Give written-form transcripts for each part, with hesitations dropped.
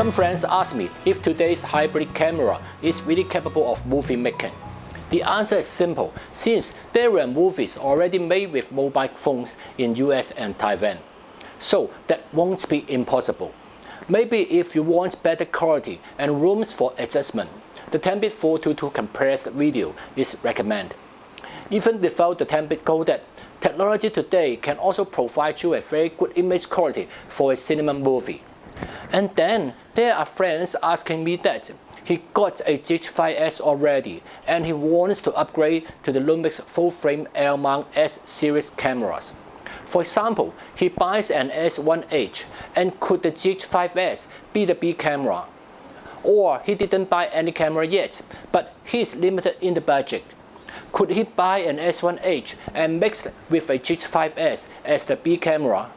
Some friends ask me if today's hybrid camera is really capable of movie making. The answer is simple, since there were movies already made with mobile phones in US and Taiwan. So that won't be impossible. Maybe if you want better quality and rooms for adjustment, the 10-bit 422 compressed video is recommended. Even without the 10-bit codec, technology today can also provide you a very good image quality for a cinema movie. And then there are friends asking me that he got a GH5s already and he wants to upgrade to the Lumix full-frame L-mount S series cameras. For example, he buys an S1H, and could the GH5s be the B camera? Or he didn't buy any camera yet, but he's limited in the budget. Could he buy an S1H and mix with a GH5s as the B camera?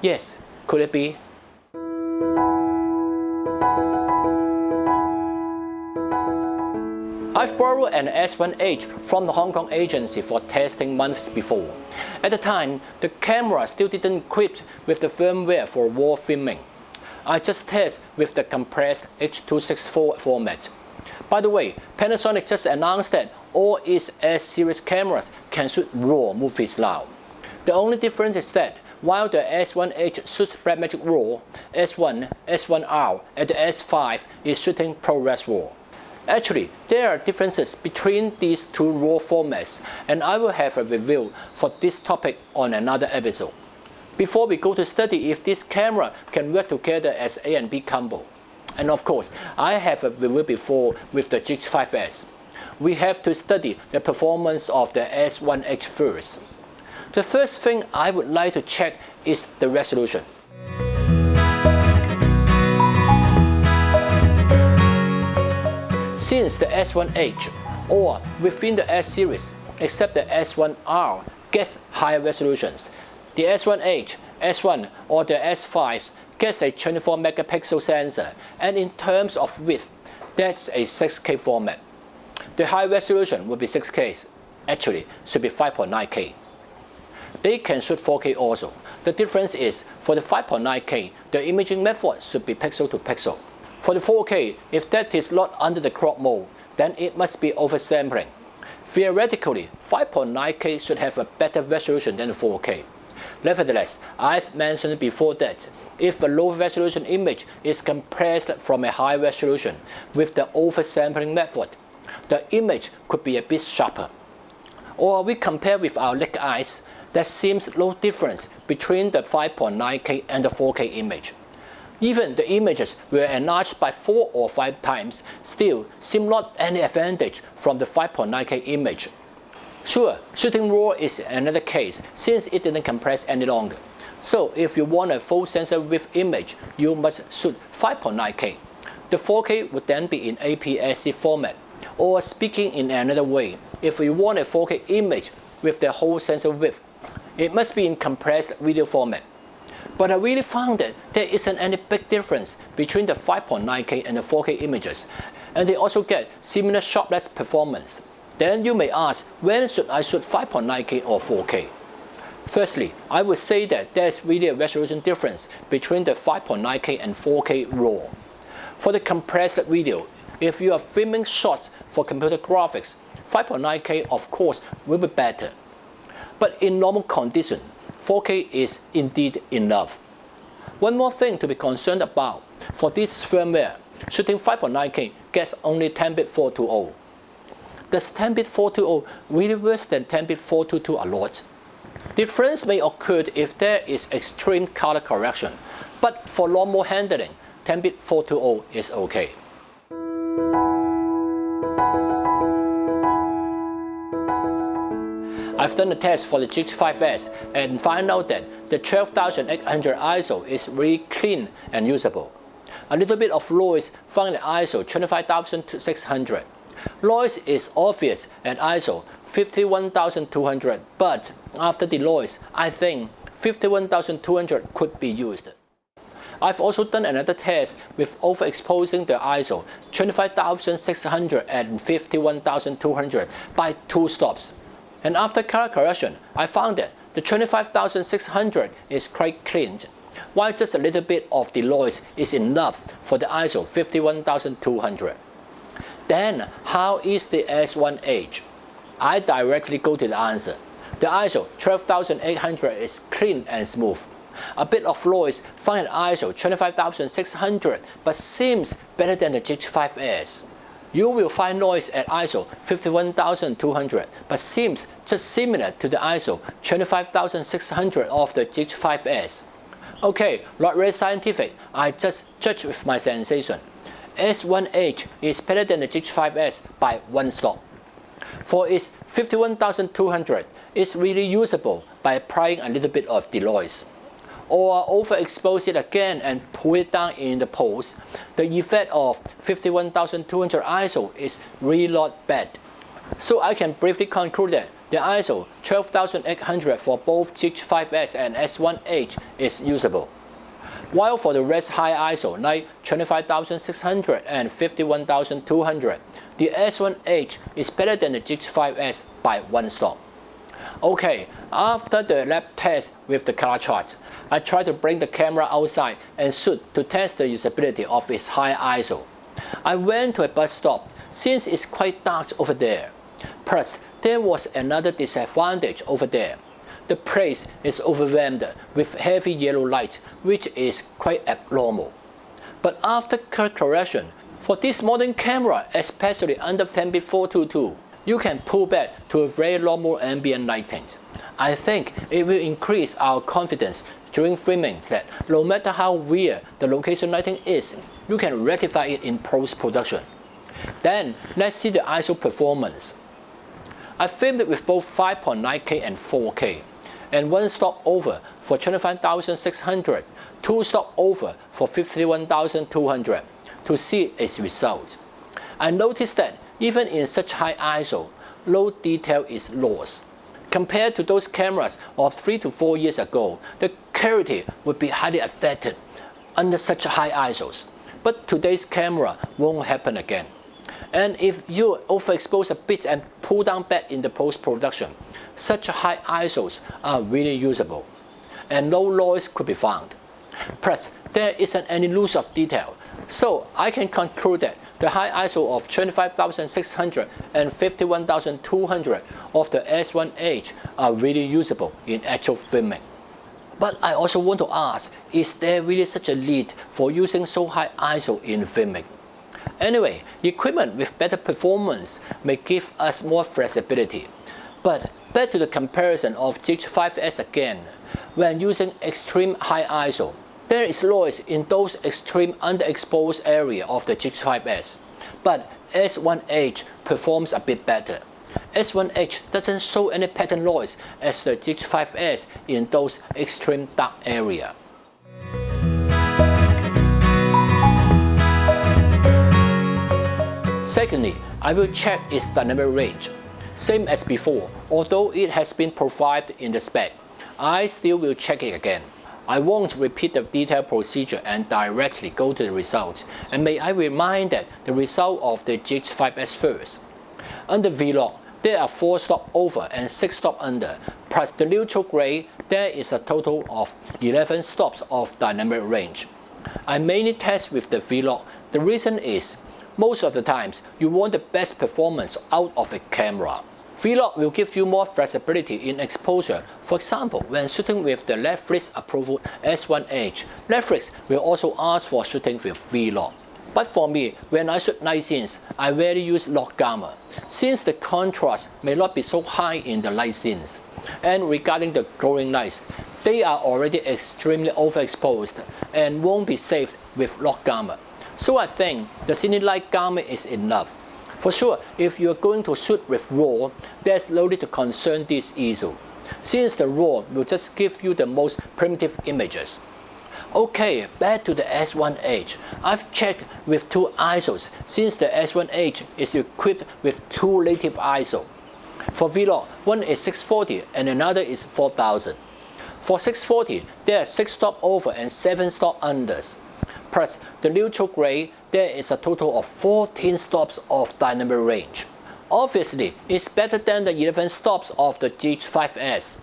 Yes, could it be? I've borrowed an S1H from the Hong Kong agency for testing months before. At the time, the camera still didn't equip with the firmware for RAW filming. I just test with the compressed H.264 format. By the way, Panasonic just announced that all its S-series cameras can shoot RAW movies now. The only difference is that while the S1H shoots Blackmagic RAW, S1, S1R, and the S5 is shooting ProRes RAW. Actually, there are differences between these two RAW formats, and I will have a review for this topic on another episode. Before we go to study if this camera can work together as A and B combo. And of course, I have a review before with the GH5s. We have to study the performance of the S1H first. The first thing I would like to check is the resolution. Since the S1H, or within the S series, except the S1R, gets higher resolutions, the S1H, S1, or the S5s gets a 24 megapixel sensor, and in terms of width, that's a 6K format. The high resolution will be 6K, actually should be 5.9K. They can shoot 4K also. The difference is, for the 5.9K, the imaging method should be pixel to pixel. For the 4K, if that is not under the crop mode, then it must be oversampling. Theoretically, 5.9K should have a better resolution than 4K. Nevertheless, I've mentioned before that if a low resolution image is compressed from a high resolution with the oversampling method, the image could be a bit sharper. Or we compare with our naked eyes, there seems no difference between the 5.9K and the 4K image. Even the images were enlarged by 4 or 5 times, still seem not any advantage from the 5.9K image. Sure, shooting RAW is another case since it didn't compress any longer. So if you want a full sensor width image, you must shoot 5.9K. The 4K would then be in APS-C format. Or speaking in another way, if you want a 4K image with the whole sensor width, it must be in compressed video format. But I really found that there isn't any big difference between the 5.9K and the 4K images, and they also get similar sharpness performance. Then you may ask, when should I shoot 5.9K or 4K? Firstly, I would say that there is really a resolution difference between the 5.9K and 4K RAW. For the compressed video, if you are filming shots for computer graphics, 5.9K of course will be better. But in normal condition, 4K is indeed enough. One more thing to be concerned about, for this firmware, shooting 5.9K gets only 10-bit 420. Does 10-bit 420 really worse than 10-bit 422 a lot? Difference may occur if there is extreme color correction, but for normal handling, 10-bit 420 is okay. I've done a test for the GH5s and found out that the 12,800 ISO is really clean and usable. A little bit of noise found in the ISO 25,600. Noise is obvious at ISO 51,200, but after the noise, I think 51,200 could be used. I've also done another test with overexposing the ISO 25,600 and 51,200 by 2 stops. And after color correction, I found that the 25,600 is quite clean. while just a little bit of denoise is enough for the ISO 51200. Then, how is the S1H? I directly go to the answer. The ISO 12800 is clean and smooth. A bit of noise found at ISO 25600 but seems better than the GH5s. You will find noise at ISO 51200 but seems just similar to the ISO 25600 of the GH5s. Okay, not very scientific, I just judge with my sensation. S1H is better than the GH5s by 1 stop. For its 51200, it's really usable by applying a little bit of denoise. Or overexpose it again and pull it down in the post, the effect of 51200 ISO is really not bad. So I can briefly conclude that the ISO 12800 for both GH5s and S1H is usable. While for the rest high ISO like 25600 and 51200, the S1H is better than the GH5s by 1 stop. Okay, after the lab test with the color chart, I tried to bring the camera outside and shoot to test the usability of its high ISO. I went to a bus stop since it's quite dark over there. Plus, there was another disadvantage over there. The place is overwhelmed with heavy yellow light, which is quite abnormal. But after color correction, for this modern camera, especially under 10bit.422, you can pull back to a very normal ambient lighting. I think it will increase our confidence during filming that no matter how weird the location lighting is, you can rectify it in post-production. Then, let's see the ISO performance. I filmed it with both 5.9K and 4K, and 1 stop over for 25600, 2 stop over for 51200 to see its result. I noticed that even in such high ISO, no detail is lost. Compared to those cameras of 3 to 4 years ago, the clarity would be highly affected under such high ISOs. But today's camera won't happen again. And if you overexpose a bit and pull down back in the post-production, such high ISOs are really usable, and no noise could be found. Plus, there isn't any loss of detail, so I can conclude that the high ISO of 25600 and 51200 of the S1H are really usable in actual filming. But I also want to ask, is there really such a need for using so high ISO in filming? Anyway, equipment with better performance may give us more flexibility. But back to the comparison of GH5s again. When using extreme high ISO, there is noise in those extreme underexposed area of the GH5s, but S1H performs a bit better. S1H doesn't show any pattern noise as the GH5s in those extreme dark area. Secondly, I will check its dynamic range. Same as before, although it has been provided in the spec, I still will check it again. I won't repeat the detailed procedure and directly go to the result, and may I remind that the result of the GH5s first. Under V-lock, there are 4 stop over and 6 stop under, plus the neutral gray, there is a total of 11 stops of dynamic range. I mainly test with the V-lock. The reason is, most of the times, you want the best performance out of a camera. V-lock will give you more flexibility in exposure. For example, when shooting with the Netflix approved S1H, Netflix will also ask for shooting with V-lock. But for me, when I shoot night scenes, I rarely use lock gamma, since the contrast may not be so high in the night scenes. And regarding the glowing lights, they are already extremely overexposed and won't be saved with lock gamma. So I think the scenic light gamma is enough. For sure, if you are going to shoot with RAW, there's no need to concern this issue, since the RAW will just give you the most primitive images. Okay, back to the S1H. I've checked with 2 ISOs since the S1H is equipped with 2 native ISO. For V-lock, one is 640 and another is 4000. For 640, there are 6 stop over and 7 stop unders. Plus the neutral gray, there is a total of 14 stops of dynamic range. Obviously, it's better than the 11 stops of the GH5s.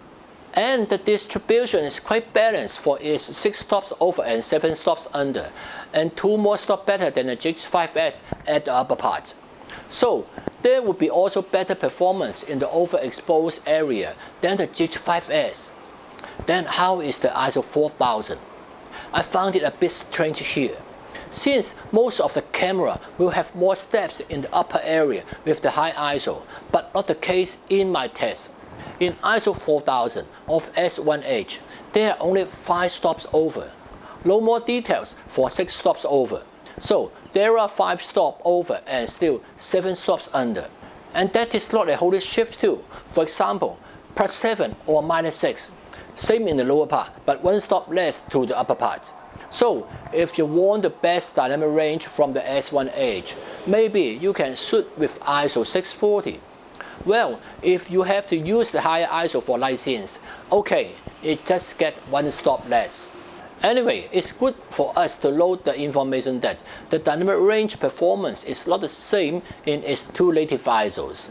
And the distribution is quite balanced for its 6 stops over and 7 stops under, and 2 more stops better than the GH5s at the upper part. So there would be also better performance in the overexposed area than the GH5s. Then how is the ISO 4000? I found it a bit strange here, since most of the camera will have more steps in the upper area with the high ISO, but not the case in my test. In ISO 4000 of S1H, there are only 5 stops over. No more details for 6 stops over. So there are 5 stops over and still 7 stops under. And that is not a holy shift too. For example, +7 or -6. Same in the lower part, but 1 stop less to the upper part. So if you want the best dynamic range from the S1H, maybe you can shoot with ISO 640. Well, if you have to use the higher ISO for night scenes, okay, it just gets 1 stop less. Anyway, it's good for us to note the information that the dynamic range performance is not the same in its 2 native ISOs.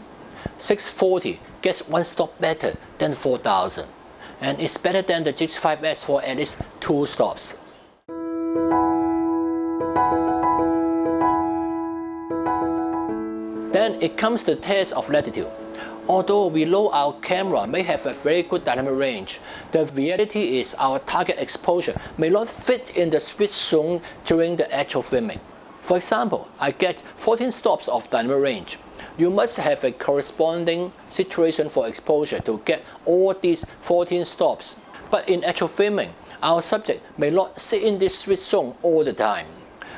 640 gets 1 stop better than 4000, and it's better than the GH5s for at least 2 stops. Then it comes to the test of latitude. Although we know our camera may have a very good dynamic range, the reality is our target exposure may not fit in the sweet zone during the actual filming. For example, I get 14 stops of dynamic range. You must have a corresponding situation for exposure to get all these 14 stops. But in actual filming, our subject may not sit in this sweet zone all the time.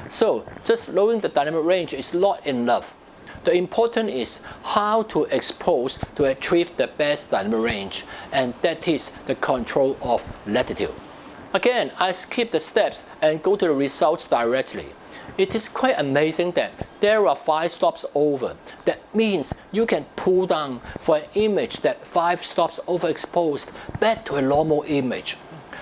So just knowing the dynamic range is not enough. The important is how to expose to achieve the best dynamic range, and that is the control of latitude. Again, I skip the steps and go to the results directly. It is quite amazing that there are 5 stops over. That means you can pull down for an image that 5 stops overexposed back to a normal image.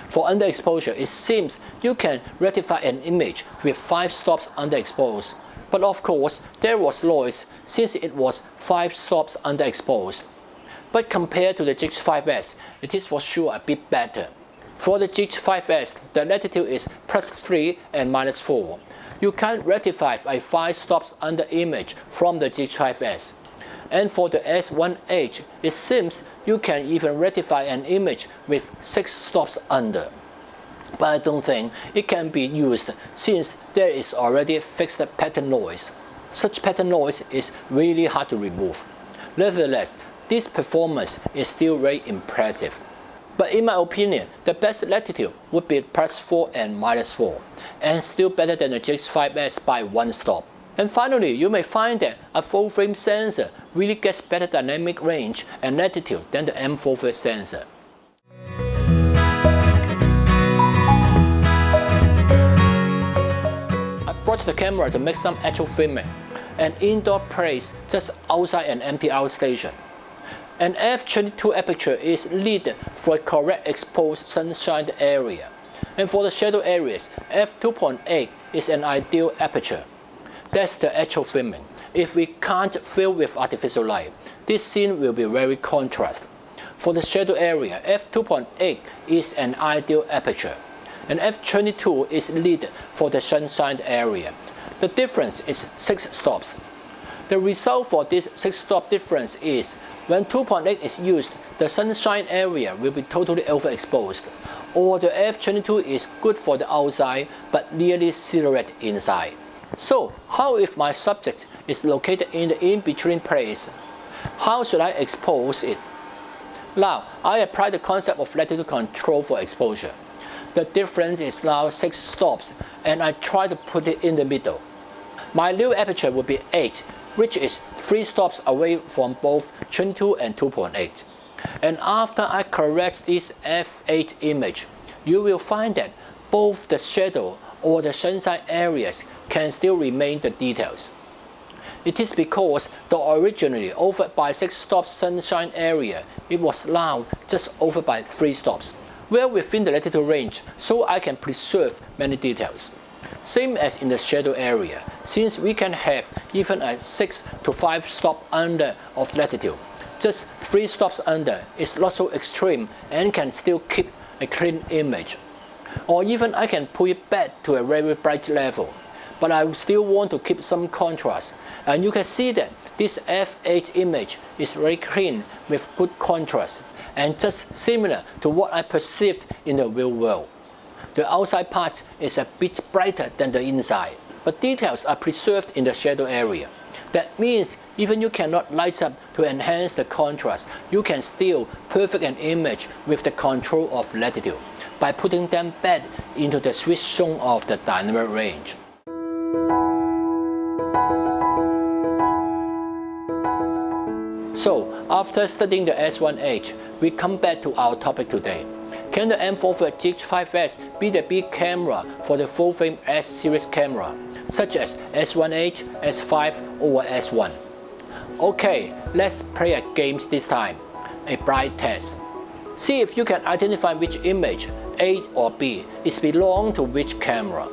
For underexposure, it seems you can rectify an image with 5 stops underexposed. But of course, there was noise since it was 5 stops underexposed. But compared to the GH5s, it is for sure a bit better. For the GH5s, the latitude is +3 and -4. You can't rectify a 5 stops under image from the GH5s. And for the S1H, it seems you can even rectify an image with 6 stops under. But I don't think it can be used since there is already fixed pattern noise. Such pattern noise is really hard to remove. Nevertheless, this performance is still very impressive. But in my opinion, the best latitude would be +4 and -4, and still better than the GH5s by 1 stop. And finally, you may find that a full frame sensor really gets better dynamic range and latitude than the M4 sensor. I brought the camera to make some actual filming, an indoor place just outside an empty outstation. An f/22 aperture is needed for a correct exposed sunshine area, and for the shadow areas, f2.8 is an ideal aperture. That's the actual filming. If we can't film with artificial light, this scene will be very contrast. For the shadow area, f2.8 is an ideal aperture, and f/22 is needed for the sunshine area. The difference is 6 stops. The result for this 6-stop difference is when 2.8 is used, the sunshine area will be totally overexposed, or the f/22 is good for the outside but nearly silhouette inside. So how if my subject is located in the in-between place? How should I expose it? Now, I apply the concept of latitude control for exposure. The difference is now 6 stops, and I try to put it in the middle. My new aperture will be 8, which is 3 stops away from both 22 and 2.8. And after I correct this f8 image, you will find that both the shadow or the sunshine areas can still remain the details. It is because the originally over by 6 stops sunshine area, it was now just over by 3 stops, well within the latitude range, so I can preserve many details. Same as in the shadow area, since we can have even a 6 to 5 stop under of latitude. Just 3 stops under is not so extreme and can still keep a clean image. Or even I can pull it back to a very bright level, but I still want to keep some contrast. And you can see that this f8 image is very clean with good contrast and just similar to what I perceived in the real world. The outside part is a bit brighter than the inside, but details are preserved in the shadow area. That means even you cannot light up to enhance the contrast, you can still perfect an image with the control of latitude by putting them back into the switch zone of the dynamic range. So, after studying the S1H, we come back to our topic today. Can the M4 GH5s be the big camera for the full-frame S-series camera, such as S1H, S5 or S1? Okay, let's play a game this time, a blind test. See if you can identify which image, A or B, is belong to which camera.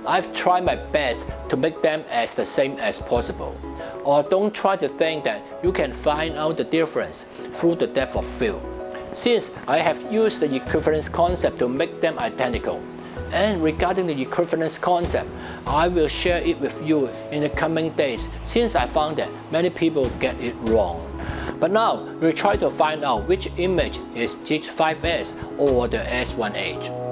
I've tried my best to make them as the same as possible. Or don't try to think that you can find out the difference through the depth of field, since I have used the equivalence concept to make them identical. And regarding the equivalence concept, I will share it with you in the coming days, since I found that many people get it wrong. But now, we'll try to find out which image is GH5s or the S1H.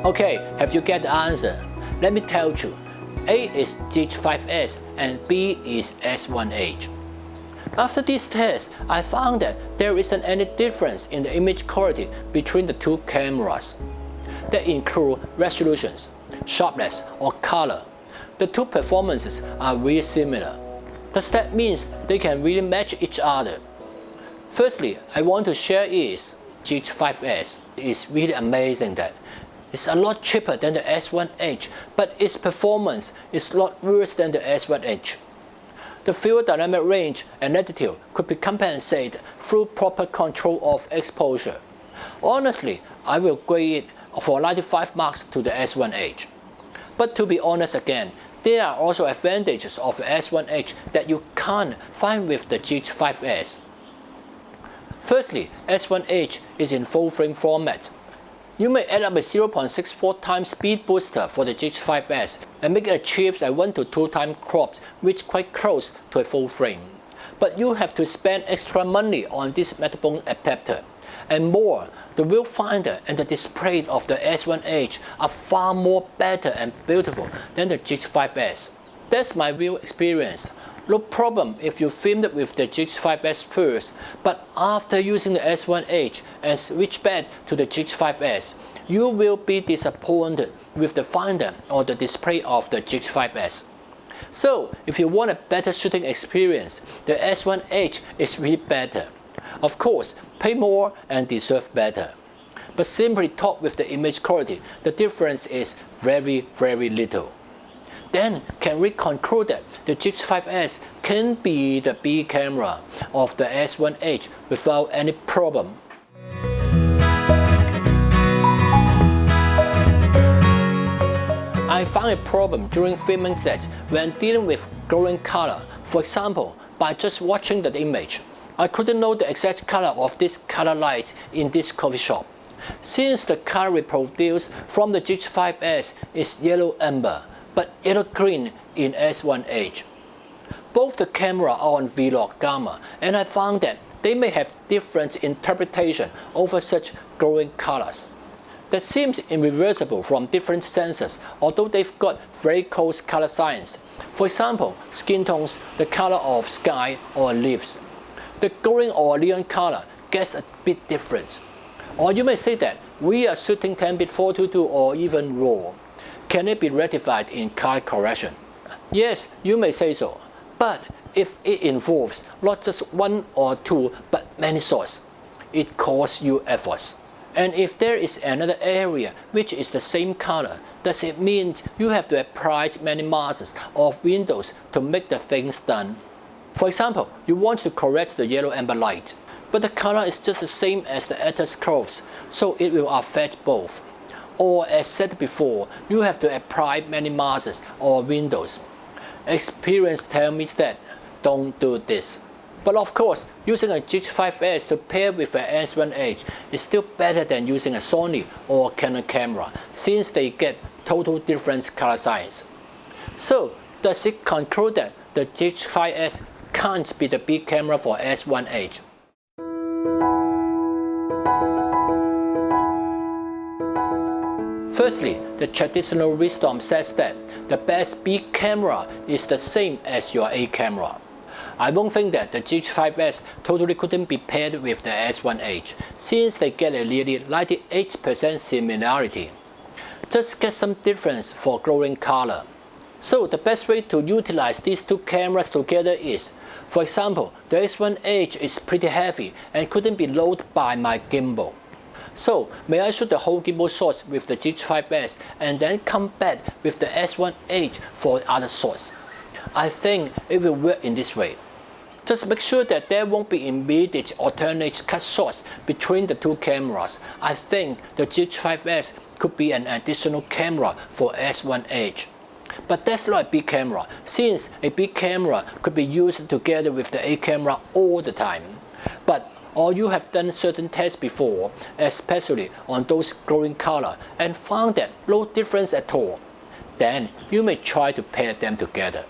Okay, have you get the answer? Let me tell you. A is GH5s and B is S1H. After this test, I found that there isn't any difference in the image quality between the two cameras. They include resolutions, sharpness or color. The two performances are really similar. Does that mean they can really match each other? Firstly, I want to share is GH5s. It's really amazing that it's a lot cheaper than the S1H, but its performance is a lot worse than the S1H. The field dynamic range and latitude could be compensated through proper control of exposure. Honestly, I will grade it for 95 marks to the S1H. But to be honest again, there are also advantages of the S1H that you can't find with the GH5s. Firstly, S1H is in full-frame format. You may add up a 0.64 times speed booster for the GH5s and make it achieve a 1 to 2 times crop, which quite close to a full frame. But you have to spend extra money on this metal adapter. And more, the viewfinder and the display of the S1H are far more better and beautiful than the GH5s. That's my real experience. No problem if you filmed it with the GH5s first, but after using the S1H and switch back to the GH5s, you will be disappointed with the finder or the display of the GH5s. So, if you want a better shooting experience, the S1H is really better. Of course, pay more and deserve better. But simply talk with the image quality, the difference is very little. Then, can we conclude that the GH5s can be the B camera of the S1H without any problem? I found a problem during filming sets when dealing with glowing color. For example, by just watching the image, I couldn't know the exact color of this color light in this coffee shop, since the color reproduced from the GH5s is yellow amber, but yellow-green in S1H. Both the camera are on Viltrox gamma, and I found that they may have different interpretation over such glowing colors. That seems irreversible from different sensors, although they've got very close color science. For example, skin tones, the color of sky or leaves. The glowing or neon color gets a bit different. Or you may say that We are shooting 10-bit 422 or even RAW. Can it be rectified in color correction? Yes, you may say so, but if it involves not just one or two but many shots, it costs you efforts. And if there is another area which is the same color, does it mean you have to apply many masks or windows to make the things done? For example, you want to correct the yellow amber light, but the color is just the same as the actor's clothes, so it will affect both. Or as said before, you have to apply many masks or windows. Experience tells me that don't do this. But of course, using a GH5s to pair with an S1H is still better than using a Sony or Canon camera, since they get total different color science. So, does it conclude that the GH5s can't be the big camera for S1H? Firstly, the traditional wisdom says that the best B camera is the same as your A camera. I don't think that the GH5s totally couldn't be paired with the S1H, since they get a nearly 98% similarity. Just get some difference for glowing color. So the best way to utilize these two cameras together is, for example, the S1H is pretty heavy and couldn't be loaded by my gimbal. So, may I shoot the whole gimbal shots with the GH5s and then come back with the S1H for other shots? I think it will work in this way. Just make sure that there won't be immediate alternate cut shots between the two cameras. I think the GH5s could be an additional camera for S1H. But that's not a big camera, since a big camera could be used together with the A camera all the time. But or you have done certain tests before, especially on those glowing color, and found that no difference at all, then you may try to pair them together.